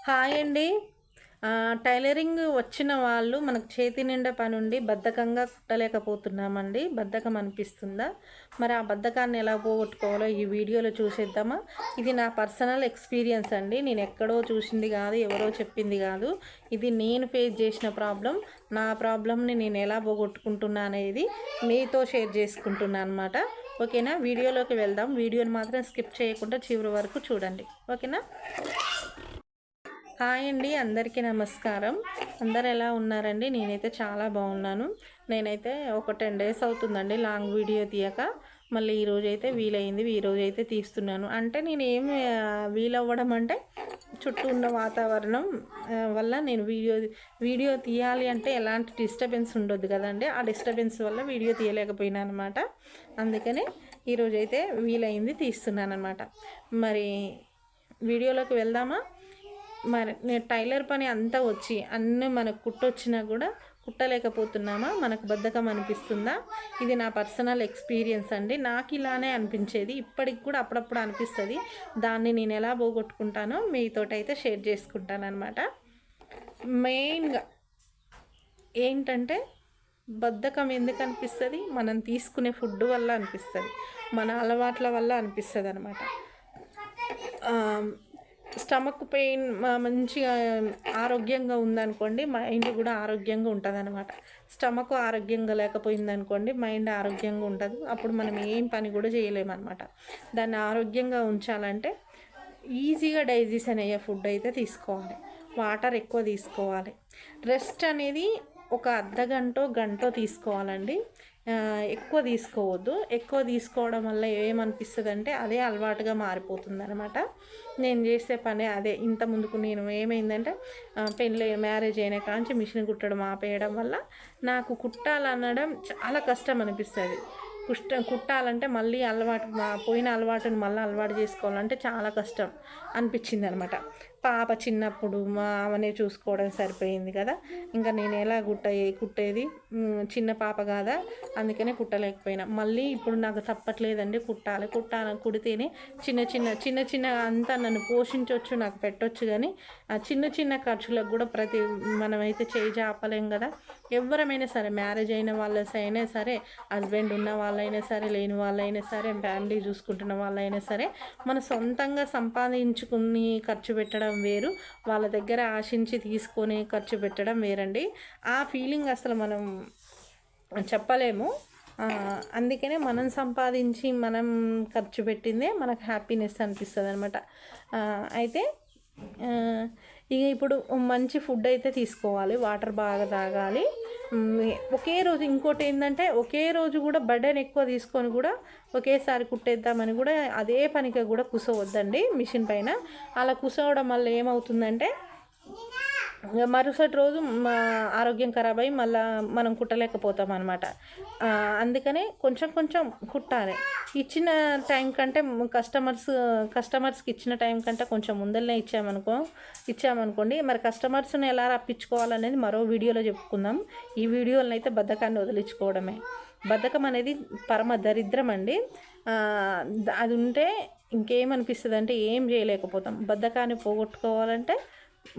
Hi అండి. Tailoring వచ్చిన వాళ్ళు మనకు చేతి నిండా పనుండి బద్ధకంగా కుట్టలేకపోతున్నామండి. బద్ధకం అనిపిస్తుందా? మరి ఆ బద్ధకాన్ని ఎలా పోగొట్టుకోవాలో ఈ వీడియోలో చూసేద్దామా? ఇది నా పర్సనల్ ఎక్స్పీరియన్స్ అండి. నేను ఎక్కడో చూసింది కాదు, ఎవరో చెప్పింది కాదు. ఇది నేను ఫేస్ చేసిన ప్రాబ్లం. నా ప్రాబ్లమ్ని నేను ఎలా పోగొట్టుకుంటున్నా అనేది మీతో షేర్ చేసుకుంటున్నాను అనమాట. ఓకేనా? వీడియోలోకి వెళ్దాం. వీడియోని మాత్రం స్కిప్ చేయకుండా చివరి వరకు చూడండి. ఓకేనా? హాయ్ అండి, అందరికీ నమస్కారం. అందరు ఎలా ఉన్నారండి? నేనైతే చాలా బాగున్నాను. నేనైతే ఒక 10 డేస్ అవుతుందండి లాంగ్ వీడియో తీయక. మళ్ళీ ఈరోజు అయితే వీలైంది, ఈరోజు అయితే తీస్తున్నాను. అంటే నేను ఏం వీలవ్వడం అంటే చుట్టూ ఉన్న వాతావరణం వల్ల నేను వీడియో తీయాలి అంటే ఎలాంటి డిస్టర్బెన్స్ ఉండొద్దు కదండి. ఆ డిస్టర్బెన్స్ వల్ల వీడియో తీయలేకపోయినా అనమాట. అందుకనే ఈరోజైతే వీలైంది తీస్తున్నాను అనమాట. మరి వీడియోలోకి వెళ్దామా? మరి నేను టైలర్ పని అంతా వచ్చి అన్నీ మనకు కుట్టొచ్చినా కూడా కుట్టలేకపోతున్నామా? మనకు బద్ధకం అనిపిస్తుందా? ఇది నా పర్సనల్ ఎక్స్పీరియన్స్ అండి. నాకు ఇలానే అనిపించేది, ఇప్పటికి కూడా అప్పుడప్పుడు అనిపిస్తుంది. దాన్ని నేను ఎలా పోగొట్టుకుంటానో మీతోటైతే షేర్ చేసుకుంటాను అనమాట. మెయిన్గా ఏంటంటే బద్ధకం ఎందుకు అనిపిస్తుంది? మనం తీసుకునే ఫుడ్ వల్ల అనిపిస్తుంది, మన అలవాట్ల వల్ల అనిపిస్తుంది అనమాట. స్టమక్ పెయిన్ మంచిగా ఆరోగ్యంగా ఉందనుకోండి, మైండ్ కూడా ఆరోగ్యంగా ఉంటుంది అనమాట. స్టమక్ ఆరోగ్యంగా లేకపోయిందనుకోండి, మైండ్ ఆరోగ్యంగా ఉండదు. అప్పుడు మనం ఏం పని కూడా చేయలేమన్నమాట. దాన్ని ఆరోగ్యంగా ఉంచాలంటే ఈజీగా డైజెషన్ అయ్యే ఫుడ్ అయితే తీసుకోవాలి. వాటర్ ఎక్కువ తీసుకోవాలి. రెస్ట్ అనేది ఒక అర్ధగంట గంట తీసుకోవాలండి. ఎక్కువ తీసుకోవద్దు. ఎక్కువ తీసుకోవడం వల్ల ఏమనిపిస్తుంది అంటే అదే అలవాటుగా మారిపోతుంది అనమాట. నేను చేసే పని అదే. ఇంత ముందుకు నేను ఏమైందంటే మ్యారేజ్ అయిన కాంచి మిషన్ కుట్టడం ఆపేయడం వల్ల నాకు కుట్టాలనడం చాలా కష్టం అనిపిస్తుంది. కుట్టాలంటే మళ్ళీ పోయిన అలవాటుని మళ్ళీ అలవాటు చేసుకోవాలంటే చాలా కష్టం అనిపించింది అనమాట. పాప చిన్నప్పుడు ఆమెనే చూసుకోవడం సరిపోయింది కదా. ఇంకా నేను ఎలా కుట్టేది, చిన్న పాప కాదా, అందుకనే కుట్టలేకపోయినా. మళ్ళీ ఇప్పుడు నాకు తప్పట్లేదండి, కుడితేనే చిన్న చిన్న అంతా నన్ను పోషించవచ్చు, నాకు పెట్టవచ్చు. కానీ ఆ చిన్న చిన్న ఖర్చులకు కూడా మనమైతే చేయి చాపలేం కదా. ఎవరమైనా సరే, మ్యారేజ్ అయిన వాళ్ళైనా సరే, హస్బెండ్ ఉన్న వాళ్ళైనా సరే, లేని వాళ్ళైనా సరే, ఫ్యామిలీ చూసుకుంటున్న వాళ్ళైనా సరే, మన సొంతంగా సంపాదించుకుని ఖర్చు పెట్టడం వేరు, వాళ్ళ దగ్గర ఆశించి తీసుకొని ఖర్చు పెట్టడం వేరండి. ఆ ఫీలింగ్ అసలు మనం చెప్పలేము. అందుకనే మనం సంపాదించి మనం ఖర్చు పెట్టిందే మనకు హ్యాపీనెస్ అనిపిస్తుంది అనమాట. అయితే ఇక ఇప్పుడు మంచి ఫుడ్ అయితే తీసుకోవాలి, వాటర్ బాగా తాగాలి. ఒకే రోజు ఇంకోటి ఏంటంటే, ఒకే రోజు కూడా బర్డెన్ ఎక్కువ తీసుకొని కూడా ఒకేసారి కుట్టేద్దామని కూడా అదే పనిగా కూడా కూర్చోవద్దండి మిషన్ పైన. అలా కూర్చోవడం వల్ల ఏమవుతుందంటే మరుసటి రోజు ఆరోగ్యం ఖరాబ్ అయ్యి మళ్ళీ మనం కుట్టలేకపోతాం అనమాట. అందుకనే కొంచెం కొంచెం కుట్టాలి. ఇచ్చిన టైం కంటే కస్టమర్స్కి ఇచ్చిన టైం కంటే కొంచెం ముందరనే ఇచ్చామనుకోండి. మరి కస్టమర్స్ని ఎలా రప్పించుకోవాలనేది మరో వీడియోలో చెప్పుకుందాం. ఈ వీడియోలను అయితే బద్ధకాన్ని వదిలించుకోవడమే. బద్ధకం అనేది పరమ దరిద్రం అండి. అది ఉంటే ఇంకేమనిపిస్తుంది అంటే ఏం చేయలేకపోతాం. బద్ధకాన్ని పోగొట్టుకోవాలంటే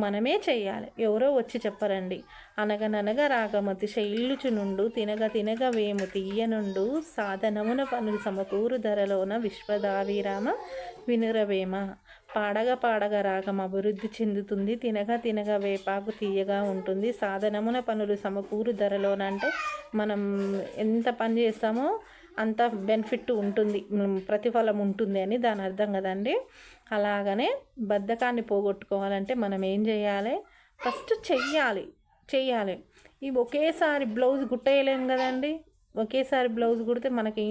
మనమే చెయ్యాలి, ఎవరో వచ్చి చెప్పరండి. అనగననగా రాగమతి శైలుచు నుండు తినగ తినగ వేము తీయనుండు సాధనమున పనులు సమకూరు ధరలోన విశ్వదావిరామ వినురవేమ. పాడగా పాడగా రాగం అభివృద్ధి చెందుతుంది, తినగా తినగా వేపాకు తీయగా ఉంటుంది, సాధనమున పనులు సమకూరు ధరలోన అంటే మనం ఎంత పని చేస్తామో అంత బెనిఫిట్ ఉంటుంది, ప్రతిఫలం ఉంటుంది అని దాని అర్థం కదండి. అలాగనే బద్ధకాన్ని పోగొట్టుకోవాలంటే మనం ఏం చేయాలి? ఫస్ట్ చెయ్యాలి. ఇవి ఒకేసారి బ్లౌజ్ కుట్టేయలేము కదండి. ఒకేసారి బ్లౌజ్ కుడితే మనకి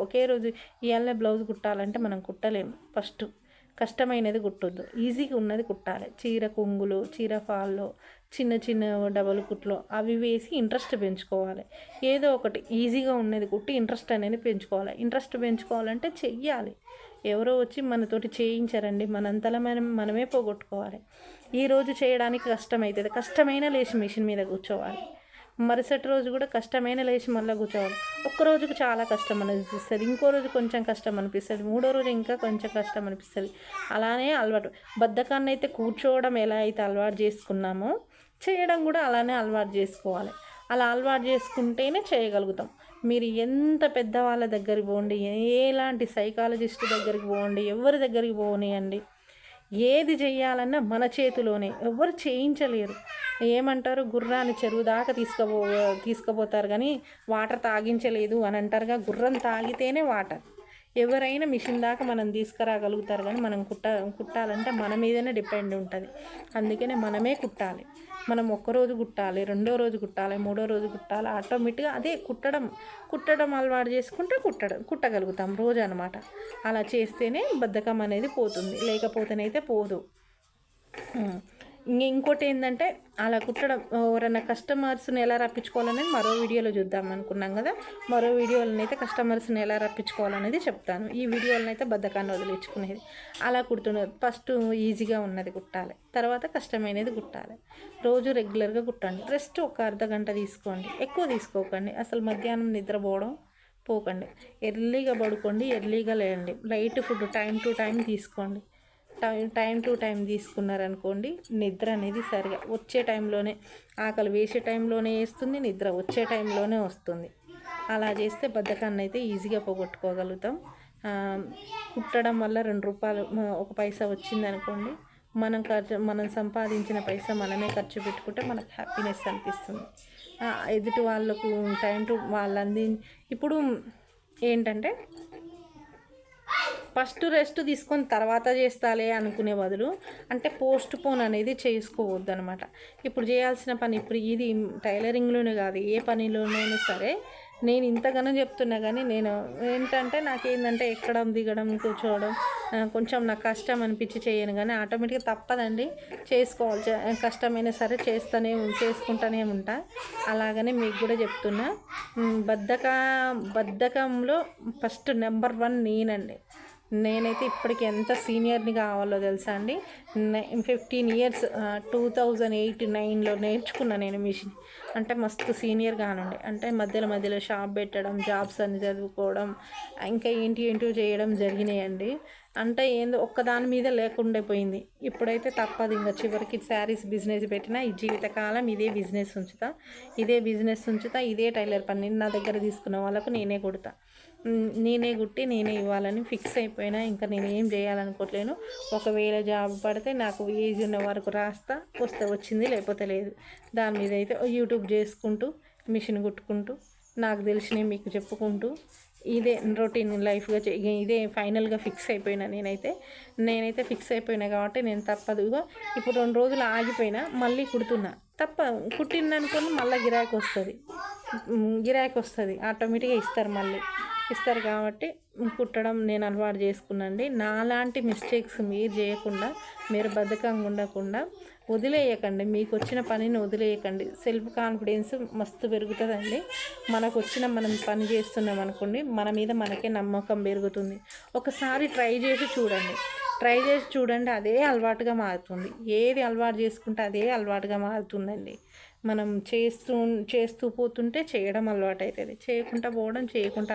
ఒకే రోజు ఇవాళ బ్లౌజ్ కుట్టాలంటే మనం కుట్టలేము. ఫస్ట్ కష్టమైనది కుట్టొద్దు, ఈజీగా ఉన్నది కుట్టాలి. చీర కొంగులు, చీర ఫాల్లో, చిన్న చిన్న డబల్ కుట్లు అవి వేసి ఇంట్రెస్ట్ పెంచుకోవాలి. ఏదో ఒకటి ఈజీగా ఉన్నది కుట్టి ఇంట్రెస్ట్ అనేది పెంచుకోవాలి. ఇంట్రెస్ట్ పెంచుకోవాలంటే చెయ్యాలి. ఎవరో వచ్చి మనతోటి చేయించారండి, మనంతలా మనమే పోగొట్టుకోవాలి. ఈరోజు చేయడానికి కష్టమవుతుంది, కష్టమైనా లేచి మిషన్ మీద కూర్చోవాలి. మరుసటి రోజు కూడా కష్టమైన లేచి మళ్ళీ కూర్చోవాలి. ఒక్కరోజుకు చాలా కష్టం అనిపిస్తుంది, ఇంకో రోజు కొంచెం కష్టం అనిపిస్తుంది, మూడో రోజు ఇంకా కొంచెం కష్టం అనిపిస్తుంది. అలానే అలవాటు బద్ధకాన్ని అయితే కూర్చోవడం ఎలా అయితే అలవాటు చేసుకున్నామో చేయడం కూడా అలానే అలవాటు చేసుకోవాలి. అలా అలవాటు చేసుకుంటేనే చేయగలుగుతాం. మీరు ఎంత పెద్దవాళ్ళ దగ్గరికి పోండి, ఎలాంటి సైకాలజిస్ట్ దగ్గరికి పోండి, ఎవరి దగ్గరికి పోనీయండి, ఏది చెయ్యాలన్నా మన చేతిలోనే, ఎవరు చేయించలేరు. ఏమంటారు, గుర్రాన్ని చెరువు దాకా తీసుకుపోతారు కానీ వాటర్ తాగించలేదు అని అంటారుగా. గుర్రం తాగితేనే వాటర్. ఎవరైనా మిషన్ దాకా మనం తీసుకురాగలుగుతారు కానీ మనం కుట్టాలంటే మన మీదనే డిపెండ్ ఉంటుంది. అందుకనే మనమే కుట్టాలి. మనం ఒక్కరోజు కుట్టాలి, రెండో రోజు కుట్టాలి, మూడో రోజు కుట్టాలి. ఆటోమేటిక్గా అదే కుట్టడం అలవాటు చేసుకుంటే కుట్టగలుగుతాం రోజు అనమాట. అలా చేస్తేనే బద్ధకం అనేది పోతుంది, లేకపోతేనైతే పోదు. ఇంకోటి ఏంటంటే అలా కుట్టడం ఎవరైనా కస్టమర్స్ని ఎలా రప్పించుకోవాలనేది మరో వీడియోలో చూద్దాం అనుకున్నాం కదా. మరో వీడియోలను అయితే కస్టమర్స్ని ఎలా రప్పించుకోవాలనేది చెప్తాను. ఈ వీడియోలను అయితే బద్ధకాన్ని వదిలించుకునేది అలా కుడుతున్నది. ఫస్ట్ ఈజీగా ఉన్నది కుట్టాలి, తర్వాత కష్టమైనది కుట్టాలి. రోజు రెగ్యులర్గా కుట్టండి. రెస్ట్ ఒక అర్ధగంట తీసుకోండి, ఎక్కువ తీసుకోకండి. అసలు మధ్యాహ్నం నిద్రపోవడం పోకండి. ఎర్లీగా పడుకోండి, ఎర్లీగా లేండి. Light food time to time తీసుకోండి. టైం టు టైం తీసుకున్నారనుకోండి, నిద్ర అనేది సరిగా వచ్చే టైంలోనే, ఆకలి వేసే టైంలోనే వేస్తుంది, నిద్ర వచ్చే టైంలోనే వస్తుంది. అలా చేస్తే బద్ధకాన్ని అయితే ఈజీగా పోగొట్టుకోగలుగుతాం. కుట్టడం వల్ల 2 రూపాయలు 1 పైసా వచ్చిందనుకోండి, మనం సంపాదించిన పైసా మనమే ఖర్చు పెట్టుకుంటే మనకు హ్యాపీనెస్ అనిపిస్తుంది. ఎదుటి వాళ్ళకు టైం టు వాళ్ళు ఇప్పుడు ఏంటంటే ఫస్ట్ రెస్ట్ తీసుకొని తర్వాత చేస్తాలే అనుకునే బదులు అంటే పోస్ట్ పోన్ అనేది చేసుకోవద్దు అనమాట. ఇప్పుడు చేయాల్సిన పని ఇప్పుడు ఇది టైలరింగ్లోనే కాదు, ఏ పనిలోనైనా సరే నేను ఇంతగానో చెప్తున్నా కానీ నేను ఏంటంటే నాకేంటంటే ఎక్కడం దిగడం కూర్చోవడం కొంచెం నాకు కష్టం అనిపించి చేయను, కానీ ఆటోమేటిక్గా తప్పదండి, చేసుకోవాలి. కష్టమైనా సరే చేసుకుంటూనే ఉంటా. అలాగనే మీకు కూడా చెప్తున్నా, బద్ధకంలో ఫస్ట్ నెంబర్ 1 నేనండి. నేనైతే ఇప్పటికి ఎంత సీనియర్ని కావాలో తెలుసా అండి. 15 ఇయర్స్ 2008-9లో నేర్చుకున్నా నేను మిషన్. అంటే మస్తు సీనియర్ కానుండే. అంటే మధ్యలో షాప్ పెట్టడం, జాబ్స్ అన్ని చదువుకోవడం, ఇంకా ఏంటో చేయడం జరిగినాయండి. అంటే ఏందో ఒక్కదాని మీద లేకుండా పోయింది. ఇప్పుడైతే తప్పదు, ఇంకా చివరికి శారీస్ బిజినెస్ పెట్టినా ఈ జీవితకాలం ఇదే బిజినెస్ ఉంచుతా, ఇదే టైలర్ పని. నా దగ్గర తీసుకున్న వాళ్ళకు నేనే కుడతా, నేనే కుట్టి నేనే ఇవ్వాలని ఫిక్స్ అయిపోయినా. ఇంకా నేను ఏం చేయాలనుకోవట్లేను. ఒకవేళ జాబ్ పడితే నాకు ఏజ్ ఉన్న వరకు రాస్తా, వచ్చింది లేకపోతే లేదు. దాని మీద అయితే యూట్యూబ్ చేసుకుంటూ మిషన్ కుట్టుకుంటూ నాకు తెలిసినవి మీకు చెప్పుకుంటూ ఇదే రొటీన్ లైఫ్గా ఇదే ఫైనల్గా ఫిక్స్ అయిపోయినా. నేనైతే ఫిక్స్ అయిపోయినా కాబట్టి నేను తప్పదుగా. ఇప్పుడు 2 రోజులు ఆగిపోయినా మళ్ళీ కుడుతున్నా. కుట్టిందనుకొని మళ్ళీ గిరాకీ వస్తుంది, ఆటోమేటిక్గా ఇస్తారు కాబట్టి కుట్టడం నేను అలవాటు చేసుకున్నాండి. నాలాంటి మిస్టేక్స్ మీరు చేయకుండా, మీరు బద్ధకంగా ఉండకుండా వదిలేయకండి. మీకు వచ్చిన పనిని వదిలేయకండి. సెల్ఫ్ కాన్ఫిడెన్స్ మస్తు పెరుగుతుందండి. మనం పని చేస్తున్నాం అనుకోండి, మన మీద మనకే నమ్మకం పెరుగుతుంది. ఒకసారి ట్రై చేసి చూడండి, అదే అలవాటుగా మారుతుంది. ఏది అలవాటు చేసుకుంటే అదే అలవాటుగా మారుతుందండి. మనం చేస్తూ పోతుంటే చేయడం అలవాటు అవుతుంది, చేయకుండా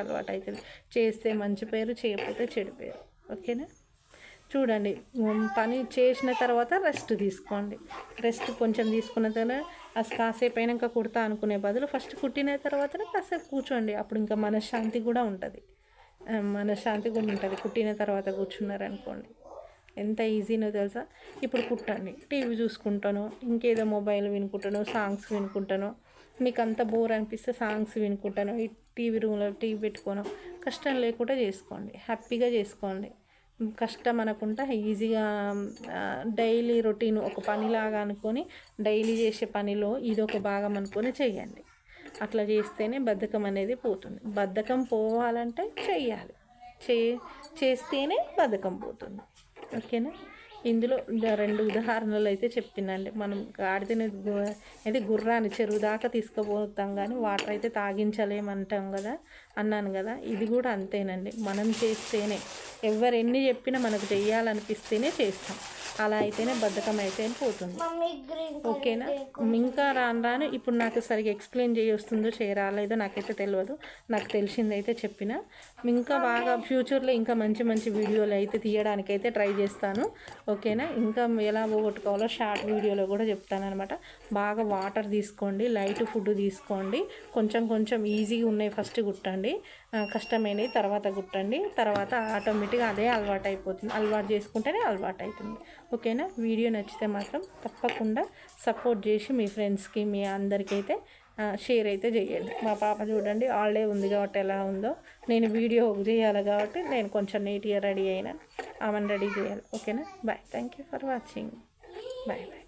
అలవాటు అవుతుంది. చేస్తే మంచి పేరు, చేయకపోతే చెడు పేరు. ఓకేనా? చూడండి, పని చేసిన తర్వాత రెస్ట్ తీసుకోండి. రెస్ట్ కొంచెం తీసుకున్న తర్వాత కాసేపు అయినాక కుడతా అనుకునే బదులు ఫస్ట్ కుట్టిన తర్వాతనే కాసేపు కూర్చోండి. అప్పుడు ఇంకా మనశ్శాంతి కూడా ఉంటుంది. కుట్టిన తర్వాత కూర్చున్నారనుకోండి, ఎంత ఈజీనో తెలుసా. ఇప్పుడు కుట్టండి, టీవీ చూసుకుంటాను, ఇంకేదో మొబైల్ వినుకుంటాను, సాంగ్స్ వినుకుంటాను. మీకు అంత బోర్ అనిపిస్తే సాంగ్స్ వినుకుంటాను, ఈ రూమ్లో టీవీ పెట్టుకోను. కష్టం లేకుండా చేసుకోండి, హ్యాపీగా చేసుకోండి. కష్టం అనకుండా ఈజీగా డైలీ రొటీన్ ఒక పనిలాగా అనుకొని, డైలీ చేసే పనిలో ఇదొక భాగం అనుకొని చేయండి. అట్లా చేస్తేనే బద్ధకం అనేది పోతుంది. బద్ధకం పోవాలంటే చెయ్యాలి, చేస్తేనే బద్ధకం పోతుంది. ఓకేనా? ఇందులో 2 ఉదాహరణలు అయితే చెప్పినండి. మనం గాడిదని గుర్రాన్ని చెరువు దాకా తీసుకుపోతాం కానీ వాటర్ అయితే తాగించలేమంటాం కదా, అన్నాను కదా. ఇది కూడా అంతేనండి. మనం చేస్తేనే, ఎవరు ఎన్ని చెప్పినా మనకు చేయాలనిపిస్తేనే చేస్తాం. అలా అయితేనే బద్ధకం అయితే పోతుంది. ఓకేనా? ఇంకా రాను రాను ఇప్పుడు నాకు సరిగ్గా ఎక్స్ప్లెయిన్ చేయొస్తుందో చేయరాలేదో నాకైతే తెలియదు. నాకు తెలిసిందైతే చెప్పిన. ఇంకా బాగా ఫ్యూచర్లో ఇంకా మంచి మంచి వీడియోలు అయితే తీయడానికైతే ట్రై చేస్తాను. ఓకేనా? ఇంకా ఎలా పోగొట్టుకోవాలో షార్ట్ వీడియోలో కూడా చెప్తాను అనమాట. బాగా వాటర్ తీసుకోండి, లైట్ ఫుడ్ తీసుకోండి, కొంచెం కొంచెం ఈజీగా ఉన్నాయి ఫస్ట్ కుట్టండి, కష్టమైనవి తర్వాత కుట్టండి. తర్వాత ఆటోమేటిక్గా అదే అలవాటు అయిపోతుంది. అలవాటు చేసుకుంటేనే అలవాటు అవుతుంది. ఓకేనా? వీడియో నచ్చితే మాత్రం తప్పకుండా సపోర్ట్ చేసి మీ ఫ్రెండ్స్కి మీ అందరికైతే షేర్ అయితే చేయండి. మా పాప చూడండి హాలిడే ఉంది కాబట్టి ఎలా ఉందో, నేను వీడియో చేయాలి కాబట్టి నేను కొంచెం నీట్గా రెడీ అయినా, ఆమెను రెడీ చేయాలి. ఓకేనా? Bye. Thank you for watching. Bye bye.